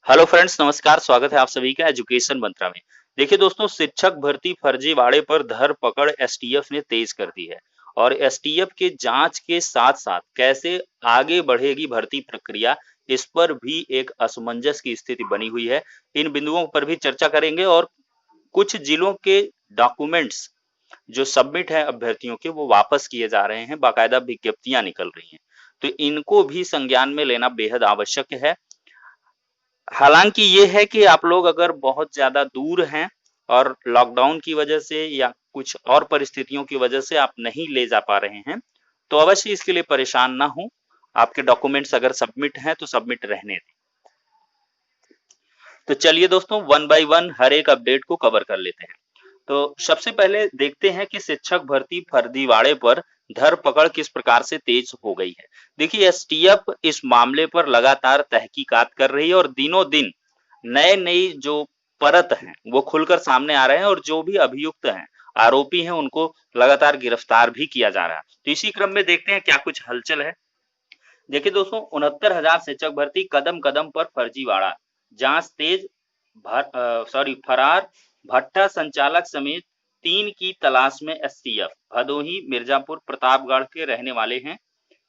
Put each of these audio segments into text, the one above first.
Hello friends, नमस्कार। स्वागत है आप सभी का एजुकेशन मंत्रा में। देखिए दोस्तों, शिक्षक भर्ती फर्जीवाड़े पर धर पकड़ एसटीएफ ने तेज कर दी है और एसटीएफ के जांच के साथ साथ कैसे आगे बढ़ेगी भर्ती प्रक्रिया, इस पर भी एक असमंजस की स्थिति बनी हुई है। इन बिंदुओं पर भी चर्चा करेंगे और कुछ जिलों के डॉक्यूमेंट्स जो सबमिट है अभ्यर्थियों के, वो वापस किए जा रहे हैं, बाकायदा विज्ञप्तियां निकल रही हैं। तो इनको भी संज्ञान में लेना बेहद आवश्यक है। हालांकि ये है कि आप लोग अगर बहुत ज़्यादा दूर हैं और लॉकडाउन की वजह से या कुछ और परिस्थितियों की वजह से आप नहीं ले जा पा रहे हैं, तो अवश्य इसके लिए परेशान ना हों। आपके डॉक्यूमेंट्स अगर सबमिट हैं तो सबमिट रहने दें। तो चलिए दोस्तों, वन बाय वन हर एक अपडेट को कवर कर लेते हैं। तो सबसे पहले देखते हैं कि शिक्षक भर्ती फर्जीवाड़े पर धर-पकड़ किस प्रकार से तेज हो गई है। देखिए, एसटीएफ इस मामले पर लगातार तहकीकात कर रही है और दिनों-दिन नए-नई जो परत हैं, वो खुलकर सामने आ रहे हैं और जो भी अभियुक्त हैं, आरोपी हैं, उनको लगातार गिरफ्तार भी किया जा रहा है। तो इसी क्रम में देखते हैं क्या कुछ हलचल है। देखिए दोस्तों, 69,000 शिक्षक भर्ती कदम-कदम पर फर्जीवाड़ा, जांच तेज, फरार भट्टा संचालक समेत 3 की तलाश में एसटीएफ। भदोही, मिर्जापुर, प्रतापगढ़ के रहने वाले हैं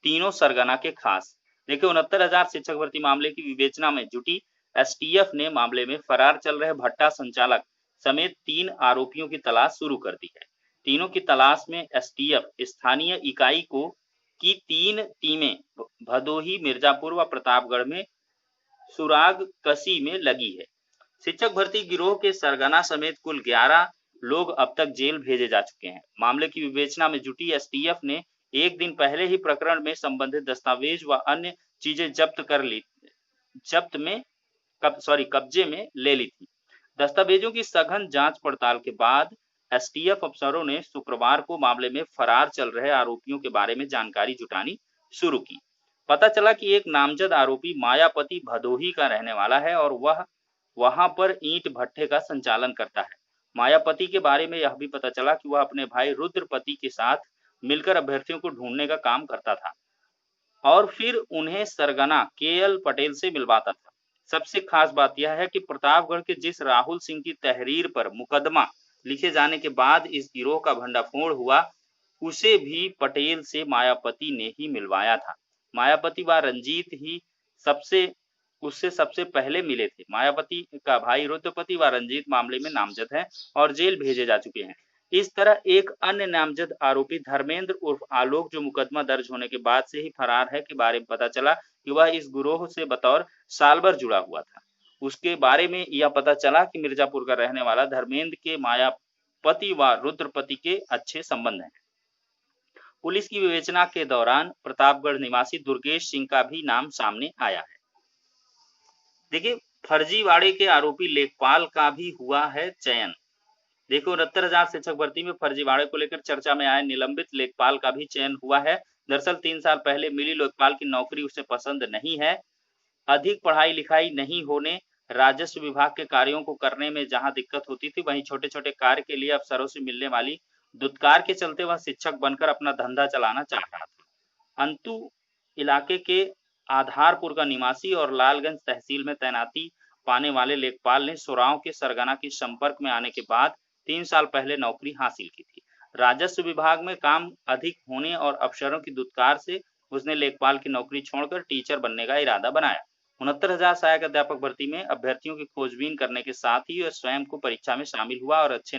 तीनों सरगना के खास। देखिए, 69,000 शिक्षक भर्ती मामले की विवेचना में जुटी एसटीएफ ने मामले में फरार चल रहे भट्टा संचालक समेत 3 आरोपियों की तलाश शुरू कर दी है। तीनों की तलाश में एसटीएफ स्थानीय इकाई को की 3 टीमें भदोही, मिर्जापुर व प्रतापगढ़ में सुराग कसी में लगी है। शिक्षक भर्ती गिरोह के सरगना समेत कुल 11 लोग अब तक जेल भेजे जा चुके हैं। मामले की विवेचना में जुटी एसटीएफ ने एक दिन पहले ही प्रकरण में संबंधित दस्तावेज व अन्य चीजें कब्जे में ले ली थी। दस्तावेजों की सघन जांच पड़ताल के बाद एसटीएफ अफसरों ने शुक्रवार को मामले में फरार चल रहे आरोपियों के बारे में जानकारी जुटानी शुरू की। पता चला कि एक नामजद आरोपी मायापति भदोही का रहने वाला है और वह वहां पर ईंट भट्ठे का संचालन करता है। मायापति के बारे में यह भी पता चला कि वह अपने भाई रुद्रपति के साथ मिलकर अभ्यर्थियों को ढूंढने का काम करता था और फिर उन्हें सरगना केएल पटेल से मिलवाता था। सबसे खास बात यह है कि प्रतापगढ़ के जिस राहुल सिंह की तहरीर पर मुकदमा लिखे जाने के बाद इस गिरोह का भंडाफोड़ हुआ, उसे भी पटेल से मायापति ने ही मिलवाया था। मायापति व रंजीत ही सबसे उससे सबसे पहले मिले थे। मायावती का भाई रुद्रपति व रंजीत मामले में नामजद है और जेल भेजे जा चुके हैं। इस तरह एक अन्य नामजद आरोपी धर्मेंद्र उर्फ आलोक, जो मुकदमा दर्ज होने के बाद से ही फरार है, के बारे में पता चला कि वह इस गिरोह से बतौर सालभर जुड़ा हुआ था। उसके बारे में यह पता चला कि मिर्जापुर का रहने वाला धर्मेंद्र के मायापति व रुद्रपति के अच्छे संबंध हैं। पुलिस की विवेचना के दौरान प्रतापगढ़ निवासी दुर्गेश सिंह का भी नाम सामने आया है। देखिए, फर्जीवाड़े के आरोपी लेखपाल का भी हुआ है चयन। देखो, 69,000 शिक्षक भर्ती में फर्जीवाड़े को लेकर चर्चा में आए निलंबित लेखपाल का भी चयन हुआ है। दरअसल 3 साल पहले मिली लेखपाल की नौकरी उसे पसंद नहीं है। अधिक पढ़ाई लिखाई नहीं होने, राजस्व विभाग के कार्यों को करने में जहां दिक्कत होती थी, वहीं छोटे छोटे कार्य के लिए अफसरों से मिलने वाली दुत्कार के चलते वह शिक्षक बनकर अपना धंधा चलाना चाह रहा था। अंतु इलाके के आधारपुर का निवासी और लालगंज तहसील में तैनाती पाने वाले लेखपाल ने सोराव के सरगना के संपर्क में आने के बाद 3 साल पहले नौकरी हासिल की थी। राजस्व विभाग में काम अधिक होने और अफसरों की दुत्कार से उसने लेखपाल की नौकरी छोड़कर टीचर बनने का इरादा बनाया। 69,000 सहायक अध्यापक भर्ती में अभ्यर्थियों की खोजबीन करने के साथ ही वह स्वयं को परीक्षा में शामिल हुआ और अच्छे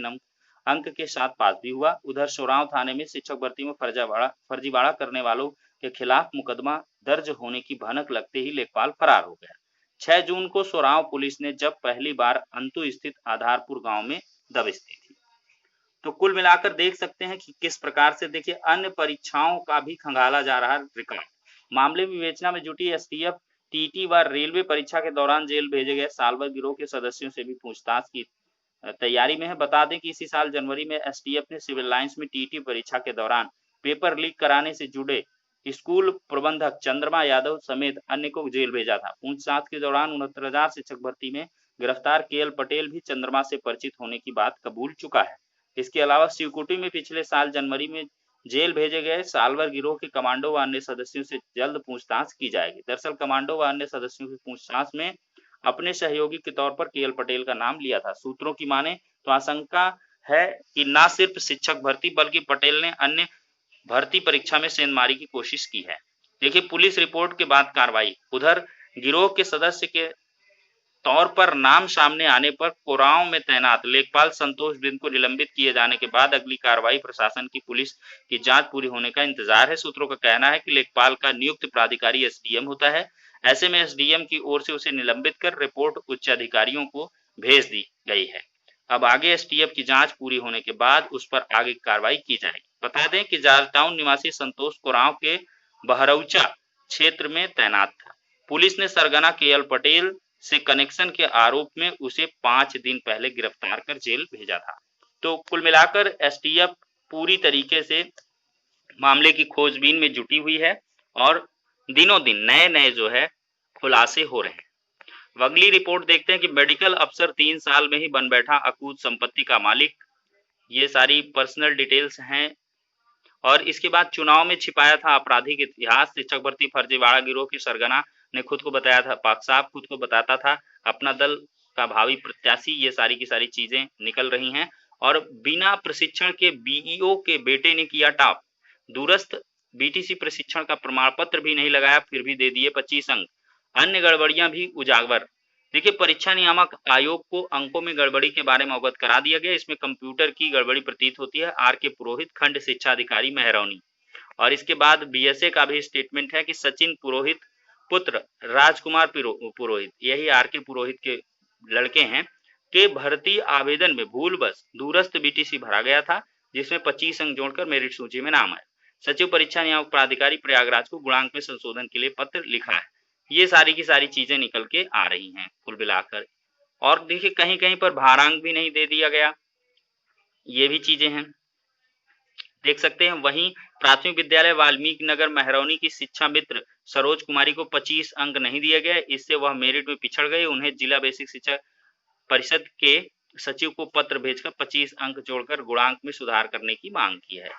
अंक के साथ पास भी हुआ। उधर सोराव थाने में शिक्षक भर्ती में फर्जीवाड़ा करने वालों के खिलाफ मुकदमा दर्ज होने की भनक लगते ही लेखपाल फरार हो गया। 6 जून को सोराव पुलिस ने जब पहली बार अंतु स्थित आधारपुर गांव में दबिश दी थी। तो कुल मिलाकर देख सकते हैं कि किस प्रकार से, देखिए, अन्य परीक्षाओं का भी खंगाला जा रहा रिकॉर्ड। मामले में विवेचना में जुटी एसटीएफ टीटी व रेलवे परीक्षा के दौरान जेल भेजे गए सालभर गिरोह के सदस्यों से भी पूछताछ की तैयारी में है। बता दें कि इसी साल जनवरी में एसटीएफ ने सिविल लाइंस में टीटी परीक्षा के दौरान पेपर लीक कराने से जुड़े स्कूल प्रबंधक चंद्रमा यादव समेत अन्य को जेल भेजा था। पूछताछ के दौरान 69,000 शिक्षक भर्ती में गिरफ्तार केएल पटेल भी चंद्रमा से परिचित होने की बात कबूल चुका है। इसके अलावा शिवकुटी में पिछले साल जनवरी में जेल भेजे गए सालवर गिरोह के कमांडो व अन्य सदस्यों से जल्द पूछताछ की जाएगी। दरअसल कमांडो व अन्य सदस्यों की पूछताछ में अपने सहयोगी के तौर पर केएल पटेल का नाम लिया था। सूत्रों की माने तो आशंका है कि न सिर्फ शिक्षक भर्ती बल्कि पटेल ने अन्य भर्ती परीक्षा में सेंधमारी की कोशिश की है। देखिए, पुलिस रिपोर्ट के बाद कार्रवाई। उधर गिरोह के सदस्य के तौर पर नाम सामने आने पर कोरांव में तैनात लेखपाल संतोष बिंद को निलंबित किए जाने के बाद अगली कार्रवाई प्रशासन की पुलिस की जांच पूरी होने का इंतजार है। सूत्रों का कहना है कि लेखपाल का नियुक्त प्राधिकारी एसडीएम होता है। ऐसे में एसडीएम की ओर से उसे निलंबित कर रिपोर्ट उच्च अधिकारियों को भेज दी गई है। अब आगे एसटीएफ की जांच पूरी होने के बाद उस पर आगे कार्रवाई की जाएगी। बता दें कि जॉर्ज टाउन निवासी संतोष कोरांव के बहरौचा क्षेत्र में तैनात था। पुलिस ने सरगना केएल पटेल से कनेक्शन के आरोप में उसे 5 दिन पहले गिरफ्तार कर जेल भेजा था। तो कुल मिलाकर एसटीएफ पूरी तरीके से मामले की खोजबीन में जुटी हुई है और दिनों दिन नए जो है खुलासे हो रहे हैं। अगली रिपोर्ट देखते हैं कि मेडिकल अफसर 3 साल में ही बन बैठा अकूत संपत्ति का मालिक। ये सारी पर्सनल डिटेल्स हैं। और इसके बाद चुनाव में छिपाया था आपराधिक इतिहास। शिक्षक भर्ती फर्जीवाड़ा गिरोह की सरगना ने खुद को बताया था, पाक साहब खुद को बताता था अपना दल का भावी प्रत्याशी। ये सारी की सारी चीजें निकल रही हैं। और बिना प्रशिक्षण के बीईओ के बेटे ने किया टॉप। दूरस्थ बीटीसी प्रशिक्षण का प्रमाण पत्र भी नहीं लगाया, फिर भी दे दिए 25 अंक। अन्य गड़बड़ियां भी उजागर। देखिए, परीक्षा नियामक आयोग को अंकों में गड़बड़ी के बारे में अवगत करा दिया गया। इसमें कंप्यूटर की गड़बड़ी प्रतीत होती है। आर के पुरोहित, खंड शिक्षा अधिकारी महरौनी। और इसके बाद बीएसए का भी स्टेटमेंट है कि सचिन पुरोहित पुत्र राजकुमार पुरोहित, यही आर के पुरोहित के लड़के हैं, के भर्ती आवेदन में भूलवश दूरस्थ बीटीसी भरा गया था, जिसमें 25 अंक जोड़कर मेरिट सूची में नाम आया। सचिव परीक्षा नियामक प्राधिकारी प्रयागराज को गुणांक में संशोधन के लिए पत्र लिखा है। ये सारी की सारी चीजें निकल के आ रही हैं कुल मिलाकर। और देखिए, कहीं कहीं पर भारांक भी नहीं दे दिया गया, ये भी चीजें हैं, देख सकते हैं। वहीं प्राथमिक विद्यालय वाल्मीकि नगर महरौनी की शिक्षा मित्र सरोज कुमारी को 25 अंक नहीं दिए गए। इससे वह मेरिट में पिछड़ गई। उन्हें जिला बेसिक शिक्षा परिषद के सचिव को पत्र भेजकर 25 अंक जोड़कर गुणांक में सुधार करने की मांग की है।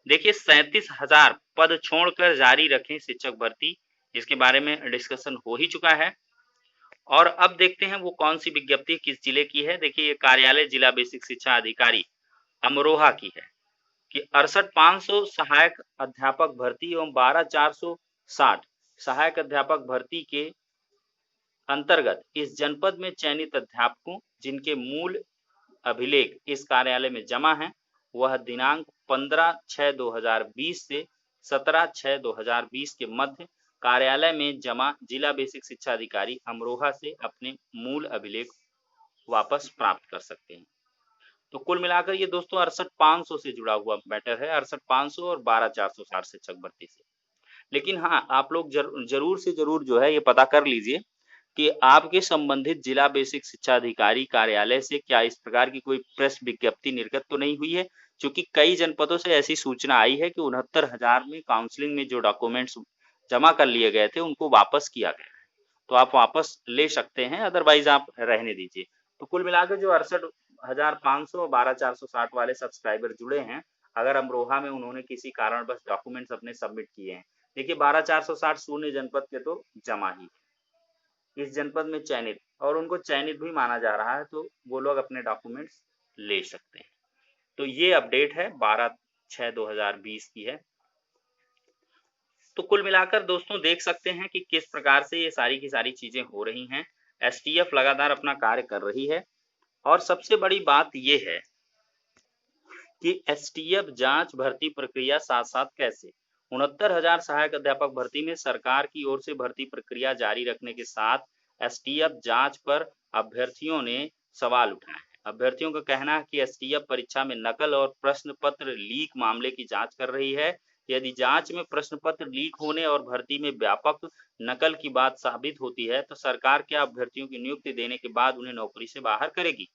देखिए, 37,000 पद छोड़कर जारी रखें शिक्षक भर्ती, इसके बारे में डिस्कशन हो ही चुका है। और अब देखते हैं वो कौन सी विज्ञप्ति किस जिले की है। देखिए, ये कार्यालय जिला बेसिक शिक्षा अधिकारी अमरोहा की है कि 68,500 सहायक अध्यापक भर्ती एवं 12,460 सहायक अध्यापक भर्ती के अंतर्गत इस जनपद में चयनित अध्यापकों जिनके मूल अभिलेख इस कार्यालय में जमा है, वह दिनांक 15/6/2020 से 17/6/2020 के मध्य कार्यालय में जमा जिला बेसिक शिक्षा अधिकारी अमरोहा से अपने मूल अभिलेख वापस प्राप्त कर सकते हैं। तो कुल मिलाकर ये दोस्तों 68,500 से जुड़ा हुआ मैटर है, 68,500 और 12,460 शिक्षक भर्ती से। लेकिन हाँ, आप लोग जरूर से जरूर जो है ये पता कर लीजिए कि आपके संबंधित जिला बेसिक शिक्षा अधिकारी कार्यालय से क्या इस प्रकार की कोई प्रेस विज्ञप्ति निर्गत तो नहीं हुई है। क्योंकि कई जनपदों से ऐसी सूचना आई है कि 69,000 में काउंसलिंग में जो डॉक्यूमेंट्स जमा कर लिए गए थे उनको वापस किया गया है। तो आप वापस ले सकते हैं, अदरवाइज आप रहने दीजिए। तो कुल मिलाकर जो 68,500 और 12,460 वाले सब्सक्राइबर जुड़े हैं, अगर अमरोहा में उन्होंने किसी कारणवश डॉक्यूमेंट्स अपने सबमिट किए हैं, देखिए 12,460 शून्य जनपद के तो जमा ही इस जनपद में चयनित, और उनको चयनित भी माना जा रहा है, तो वो लोग अपने डॉक्यूमेंट्स ले सकते हैं। तो ये अपडेट है 12/6/2020 की है। तो कुल मिलाकर दोस्तों देख सकते हैं कि किस प्रकार से ये सारी की सारी चीजें हो रही हैं। एसटीएफ लगातार अपना कार्य कर रही है। और सबसे बड़ी बात ये है कि एसटीएफ जांच भर्ती प्रक्रिया साथ साथ कैसे 69,000 सहायक अध्यापक भर्ती में सरकार की ओर से भर्ती प्रक्रिया जारी रखने के साथ एसटीएफ जांच पर अभ्यर्थियों ने सवाल उठाए हैं। अभ्यर्थियों का कहना है कि एसटीएफ परीक्षा में नकल और प्रश्न पत्र लीक मामले की जांच कर रही है। यदि जांच में प्रश्न पत्र लीक होने और भर्ती में व्यापक नकल की बात साबित होती है तो सरकार क्या अभ्यर्थियों की नियुक्ति देने के बाद उन्हें नौकरी से बाहर करेगी।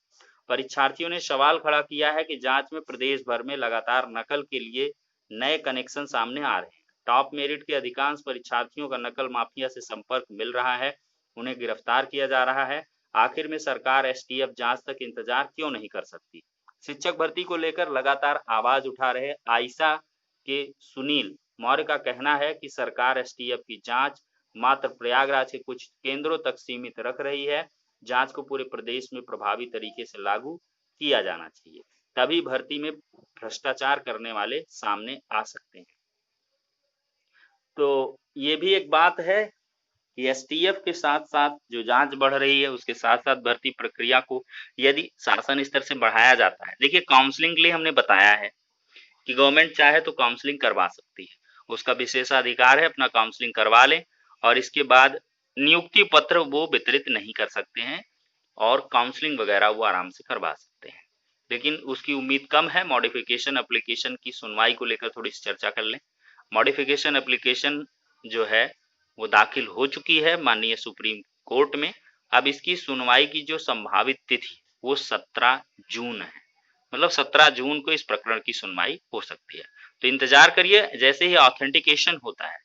परीक्षार्थियों ने सवाल खड़ा किया है कि जांच में प्रदेश भर में लगातार नकल के लिए नए कनेक्शन सामने आ रहे हैं। टॉप मेरिट के अधिकांश परीक्षार्थियों का नकल माफिया से संपर्क मिल रहा है, उन्हें गिरफ्तार किया जा रहा है। आखिर में सरकार एसटीएफ जांच तक इंतजार क्यों नहीं कर सकती। शिक्षक भर्ती को लेकर लगातार आवाज उठा रहे आयशा के सुनील मौर्य का कहना है कि सरकार एसटीएफ की जांच मात्र प्रयागराज के कुछ केंद्रों तक सीमित रख रही है। जांच को पूरे प्रदेश में प्रभावी तरीके से लागू किया जाना चाहिए, तभी भर्ती में भ्रष्टाचार करने वाले सामने आ सकते हैं। तो ये भी एक बात है कि एसटीएफ के साथ साथ जो जांच बढ़ रही है, उसके साथ साथ भर्ती प्रक्रिया को यदि शासन स्तर से बढ़ाया जाता है, देखिए काउंसलिंग के लिए हमने बताया है कि गवर्नमेंट चाहे तो काउंसलिंग करवा सकती है, उसका विशेषाधिकार है, अपना काउंसलिंग करवा ले और इसके बाद नियुक्ति पत्र वो वितरित नहीं कर सकते हैं और काउंसलिंग वगैरह वो आराम से करवा सकते हैं। लेकिन उसकी उम्मीद कम है। मॉडिफिकेशन एप्लीकेशन की सुनवाई को लेकर थोड़ी सी चर्चा कर लें। मॉडिफिकेशन एप्लीकेशन जो है वो दाखिल हो चुकी है माननीय सुप्रीम कोर्ट में। अब इसकी सुनवाई की जो संभावित तिथि वो 17 जून है, मतलब 17 जून को इस प्रकरण की सुनवाई हो सकती है। तो इंतजार करिए, जैसे ही ऑथेंटिकेशन होता है,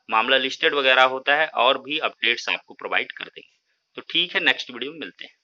मामला लिस्टेड वगैरह होता है, और भी अपडेट्स आपको प्रोवाइड कर देंगे। तो ठीक है, नेक्स्ट वीडियो में मिलते हैं।